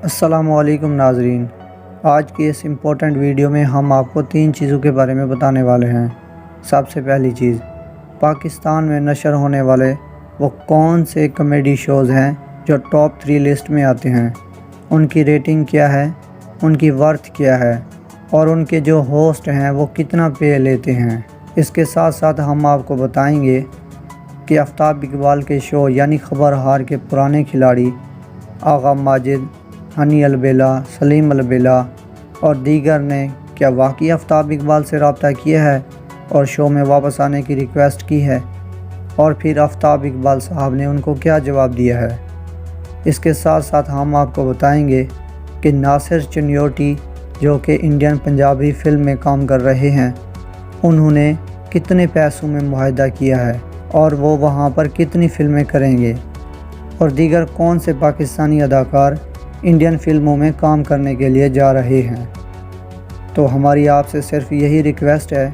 السلام علیکم ناظرین، آج کی اس امپورٹنٹ ویڈیو میں ہم آپ کو 3 چیزوں کے بارے میں بتانے والے ہیں۔ سب سے پہلی چیز، پاکستان میں نشر ہونے والے وہ کون سے کامیڈی شوز ہیں جو ٹاپ 3 لسٹ میں آتے ہیں، ان کی ریٹنگ کیا ہے، ان کی ورتھ کیا ہے اور ان کے جو ہوسٹ ہیں وہ کتنا پے لیتے ہیں۔ اس کے ساتھ ساتھ ہم آپ کو بتائیں گے کہ آفتاب اقبال کے شو یعنی خبرہار کے پرانے کھلاڑی آغا ماجد، ہنی البیلا، سلیم البیلا اور دیگر نے کیا واقعی آفتاب اقبال سے رابطہ کیا ہے اور شو میں واپس آنے کی ریکویسٹ کی ہے، اور پھر آفتاب اقبال صاحب نے ان کو کیا جواب دیا ہے۔ اس کے ساتھ ساتھ ہم آپ کو بتائیں گے کہ ناصر چنیوٹی جو کہ انڈین پنجابی فلم میں کام کر رہے ہیں، انہوں نے کتنے پیسوں میں معاہدہ کیا ہے اور وہ وہاں پر کتنی فلمیں کریں گے، اور دیگر کون سے پاکستانی اداکار انڈین فلموں میں کام کرنے کے لیے جا رہے ہیں۔ تو ہماری آپ سے صرف یہی ریکویسٹ ہے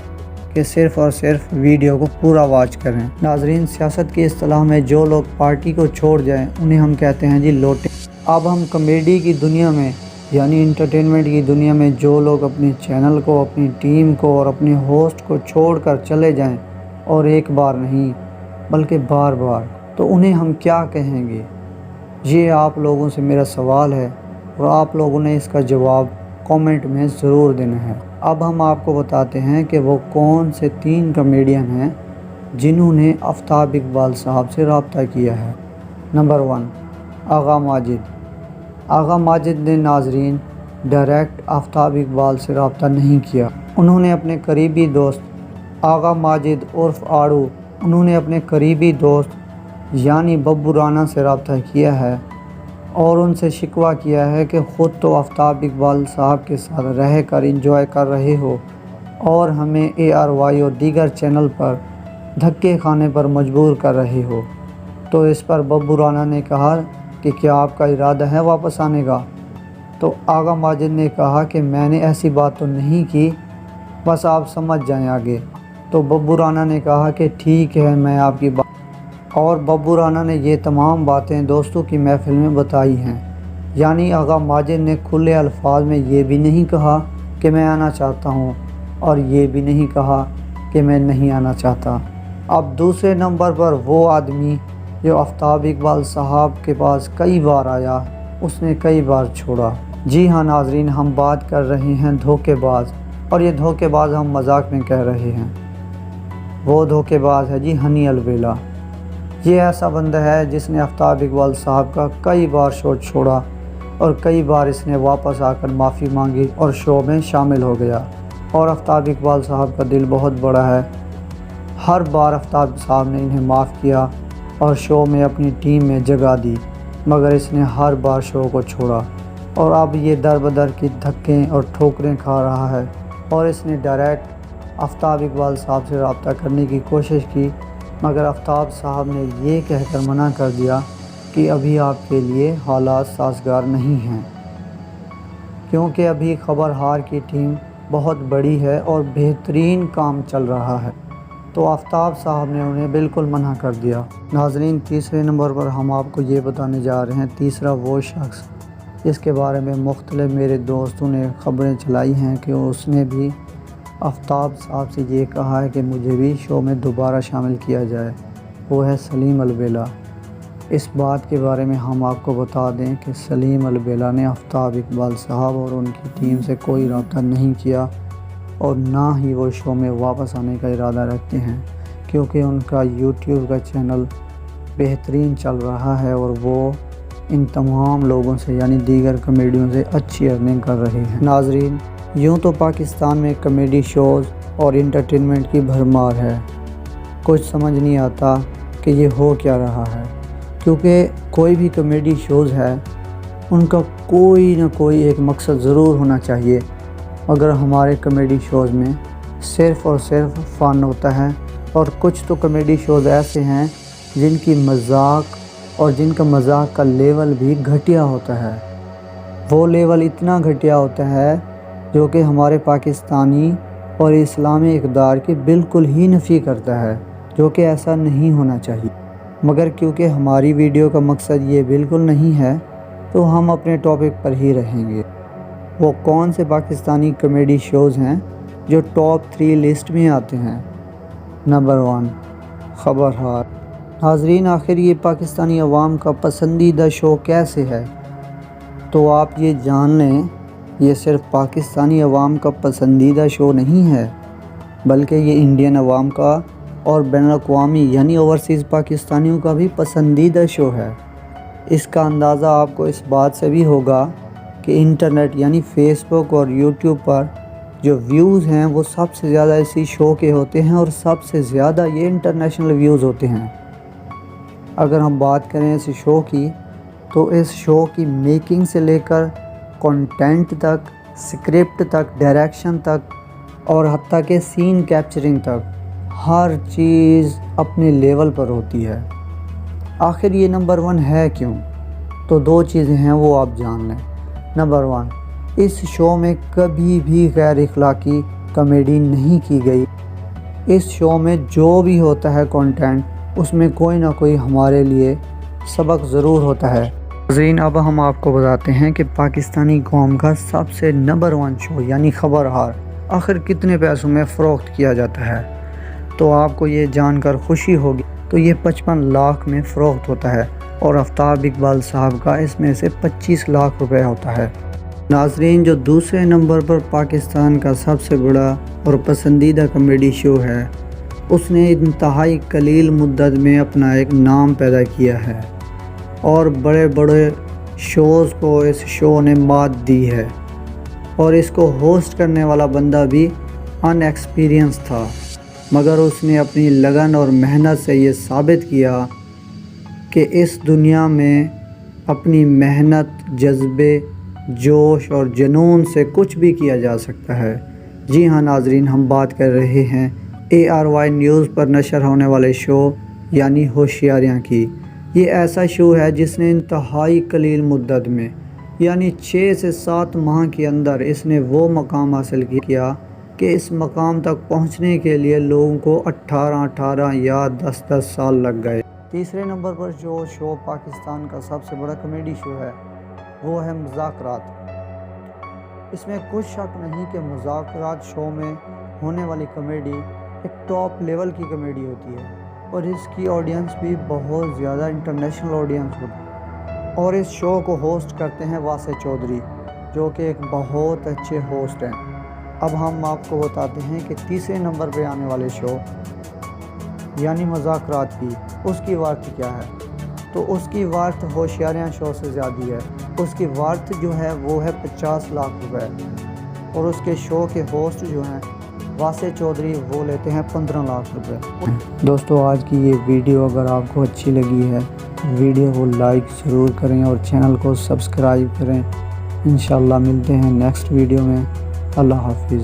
کہ صرف اور صرف ویڈیو کو پورا واچ کریں۔ ناظرین، سیاست کی اصطلاح میں جو لوگ پارٹی کو چھوڑ جائیں انہیں ہم کہتے ہیں جی لوٹے۔ اب ہم کامیڈی کی دنیا میں یعنی انٹرٹینمنٹ کی دنیا میں جو لوگ اپنے چینل کو، اپنی ٹیم کو اور اپنے ہوسٹ کو چھوڑ کر چلے جائیں، اور ایک بار نہیں بلکہ بار بار، تو انہیں ہم کیا کہیں گے؟ یہ آپ لوگوں سے میرا سوال ہے اور آپ لوگوں نے اس کا جواب کامنٹ میں ضرور دینا ہے۔ اب ہم آپ کو بتاتے ہیں کہ وہ کون سے 3 کامیڈین ہیں جنہوں نے آفتاب اقبال صاحب سے رابطہ کیا ہے۔ نمبر 1، آغا ماجد۔ آغا ماجد نے ناظرین ڈائریکٹ آفتاب اقبال سے رابطہ نہیں کیا، انہوں نے اپنے قریبی دوست آغا ماجد عرف آڑو، انہوں نے اپنے قریبی دوست یعنی ببو رانا سے رابطہ کیا ہے اور ان سے شکوہ کیا ہے کہ خود تو آفتاب اقبال صاحب کے ساتھ رہ کر انجوائے کر رہے ہو اور ہمیں ARY اور دیگر چینل پر دھکے کھانے پر مجبور کر رہے ہو۔ تو اس پر ببو رانا نے کہا کہ کیا آپ کا ارادہ ہے واپس آنے کا؟ تو آغا ماجد نے کہا کہ میں نے ایسی بات تو نہیں کی، بس آپ سمجھ جائیں آگے۔ تو ببو رانا نے کہا کہ ٹھیک ہے، میں آپ کی بات، اور ببو رانا نے یہ تمام باتیں دوستوں کی محفل میں بتائی ہیں۔ یعنی آغا ماجد نے کھلے الفاظ میں یہ بھی نہیں کہا کہ میں آنا چاہتا ہوں اور یہ بھی نہیں کہا کہ میں نہیں آنا چاہتا۔ اب دوسرے نمبر پر وہ آدمی جو آفتاب اقبال صاحب کے پاس کئی بار آیا، اس نے کئی بار چھوڑا۔ جی ہاں ناظرین، ہم بات کر رہے ہیں دھوکے باز، اور یہ دھوکے باز ہم مذاق میں کہہ رہے ہیں۔ وہ دھوکے باز ہے جی ہنی البیلا۔ یہ ایسا بندہ ہے جس نے آفتاب اقبال صاحب کا کئی بار شو چھوڑا اور کئی بار اس نے واپس آ کر معافی مانگی اور شو میں شامل ہو گیا، اور آفتاب اقبال صاحب کا دل بہت بڑا ہے۔ ہر بار آفتاب صاحب نے انہیں معاف کیا اور شو میں اپنی ٹیم میں جگہ دی، مگر اس نے ہر بار شو کو چھوڑا، اور اب یہ در بدر کی دھکیں اور ٹھوکریں کھا رہا ہے، اور اس نے ڈائریکٹ آفتاب اقبال صاحب سے رابطہ کرنے کی کوشش کی، مگر آفتاب صاحب نے یہ کہہ کر منع کر دیا کہ ابھی آپ کے لیے حالات سازگار نہیں ہیں، کیونکہ ابھی خبرہار کی ٹیم بہت بڑی ہے اور بہترین کام چل رہا ہے۔ تو آفتاب صاحب نے انہیں بالکل منع کر دیا۔ ناظرین، تیسرے نمبر پر ہم آپ کو یہ بتانے جا رہے ہیں، تیسرا وہ شخص جس کے بارے میں مختلف میرے دوستوں نے خبریں چلائی ہیں کہ اس نے بھی آفتاب صاحب سے یہ کہا ہے کہ مجھے بھی شو میں دوبارہ شامل کیا جائے، وہ ہے سلیم البیلا۔ اس بات کے بارے میں ہم آپ کو بتا دیں کہ سلیم البیلا نے آفتاب اقبال صاحب اور ان کی ٹیم سے کوئی رابطہ نہیں کیا، اور نہ ہی وہ شو میں واپس آنے کا ارادہ رکھتے ہیں، کیونکہ ان کا YouTube کا چینل بہترین چل رہا ہے اور وہ ان تمام لوگوں سے یعنی دیگر کامیڈیوں سے اچھی ارننگ کر رہے ہیں۔ ناظرین، یوں تو پاکستان میں کامیڈی شوز اور انٹرٹینمنٹ کی بھرمار ہے، کچھ سمجھ نہیں آتا کہ یہ ہو کیا رہا ہے، کیونکہ کوئی بھی کامیڈی شوز ہے ان کا کوئی نہ کوئی ایک مقصد ضرور ہونا چاہیے، مگر ہمارے کامیڈی شوز میں صرف اور صرف فن ہوتا ہے، اور کچھ تو کامیڈی شوز ایسے ہیں جن کی مذاق اور جن کا مذاق کا لیول بھی گھٹیا ہوتا ہے۔ وہ لیول اتنا گھٹیا ہوتا ہے جو کہ ہمارے پاکستانی اور اسلامی اقدار کی بالکل ہی نفی کرتا ہے، جو کہ ایسا نہیں ہونا چاہیے۔ مگر کیونکہ ہماری ویڈیو کا مقصد یہ بالکل نہیں ہے تو ہم اپنے ٹاپک پر ہی رہیں گے۔ وہ کون سے پاکستانی کامیڈی شوز ہیں جو ٹاپ 3 لسٹ میں آتے ہیں؟ نمبر 1، خبرہار۔ ناظرین، آخر یہ پاکستانی عوام کا پسندیدہ شو کیسے ہے؟ تو آپ یہ جان لیں، یہ صرف پاکستانی عوام کا پسندیدہ شو نہیں ہے، بلکہ یہ انڈین عوام کا اور بین الاقوامی یعنی اوورسیز پاکستانیوں کا بھی پسندیدہ شو ہے۔ اس کا اندازہ آپ کو اس بات سے بھی ہوگا کہ انٹرنیٹ یعنی فیس بک اور یوٹیوب پر جو ویوز ہیں وہ سب سے زیادہ اسی شو کے ہوتے ہیں، اور سب سے زیادہ یہ انٹرنیشنل ویوز ہوتے ہیں۔ اگر ہم بات کریں اس شو کی، تو اس شو کی میکنگ سے لے کر کنٹینٹ تک، اسکرپٹ تک، ڈائریکشن تک اور حتیٰ کہ سین کیپچرنگ تک ہر چیز اپنے لیول پر ہوتی ہے۔ آخر یہ نمبر 1 ہے کیوں؟ تو 2 چیزیں ہیں، وہ آپ جان لیں۔ نمبر 1، اس شو میں کبھی بھی غیر اخلاقی کامیڈی نہیں کی گئی۔ اس شو میں جو بھی ہوتا ہے کنٹینٹ، اس میں کوئی نہ کوئی ہمارے لیے سبق ضرور ہوتا ہے۔ ناظرین، اب ہم آپ کو بتاتے ہیں کہ پاکستانی قوم کا سب سے نمبر 1 شو یعنی خبرہار آخر کتنے پیسوں میں فروخت کیا جاتا ہے؟ تو آپ کو یہ جان کر خوشی ہوگی، تو یہ 55 لاکھ میں فروخت ہوتا ہے، اور آفتاب اقبال صاحب کا اس میں سے 25 لاکھ روپے ہوتا ہے۔ ناظرین، جو دوسرے نمبر پر پاکستان کا سب سے بڑا اور پسندیدہ کامیڈی شو ہے، اس نے انتہائی قلیل مدت میں اپنا ایک نام پیدا کیا ہے، اور بڑے بڑے شوز کو اس شو نے مات دی ہے، اور اس کو ہوسٹ کرنے والا بندہ بھی ان ایکسپیرینس تھا، مگر اس نے اپنی لگن اور محنت سے یہ ثابت کیا کہ اس دنیا میں اپنی محنت، جذبے، جوش اور جنون سے کچھ بھی کیا جا سکتا ہے۔ جی ہاں ناظرین، ہم بات کر رہے ہیں ARY نیوز پر نشر ہونے والے شو یعنی ہوشیاریاں کی۔ یہ ایسا شو ہے جس نے انتہائی قلیل مدت میں یعنی 6 سے 7 ماہ کے اندر اس نے وہ مقام حاصل کیا کہ اس مقام تک پہنچنے کے لیے لوگوں کو 18 یا 10 سال لگ گئے۔ تیسرے نمبر پر جو شو پاکستان کا سب سے بڑا کامیڈی شو ہے، وہ ہے مذاکرات۔ اس میں کچھ شک نہیں کہ مذاکرات شو میں ہونے والی کامیڈی ایک ٹاپ لیول کی کامیڈی ہوتی ہے، اور اس کی آڈینس بھی بہت زیادہ انٹرنیشنل آڈینس ہوتی ہے، اور اس شو کو ہوسٹ کرتے ہیں واسع چودھری، جو کہ ایک بہت اچھے ہوسٹ ہیں۔ اب ہم آپ کو بتاتے ہیں کہ تیسرے نمبر پہ آنے والے شو یعنی مذاکرات کی، اس کی وارث کیا ہے؟ تو اس کی وارث ہوشیاریاں شو سے زیادہ ہے۔ اس کی وارث جو ہے وہ ہے 50 لاکھ روپے، اور اس کے شو کے ہوسٹ جو ہیں واسع چودھری، وہ لیتے ہیں 15 لاکھ روپے۔ دوستو، آج کی یہ ویڈیو اگر آپ کو اچھی لگی ہے، ویڈیو کو لائک ضرور کریں اور چینل کو سبسکرائب کریں۔ انشاءاللہ ملتے ہیں نیکسٹ ویڈیو میں۔ اللہ حافظ۔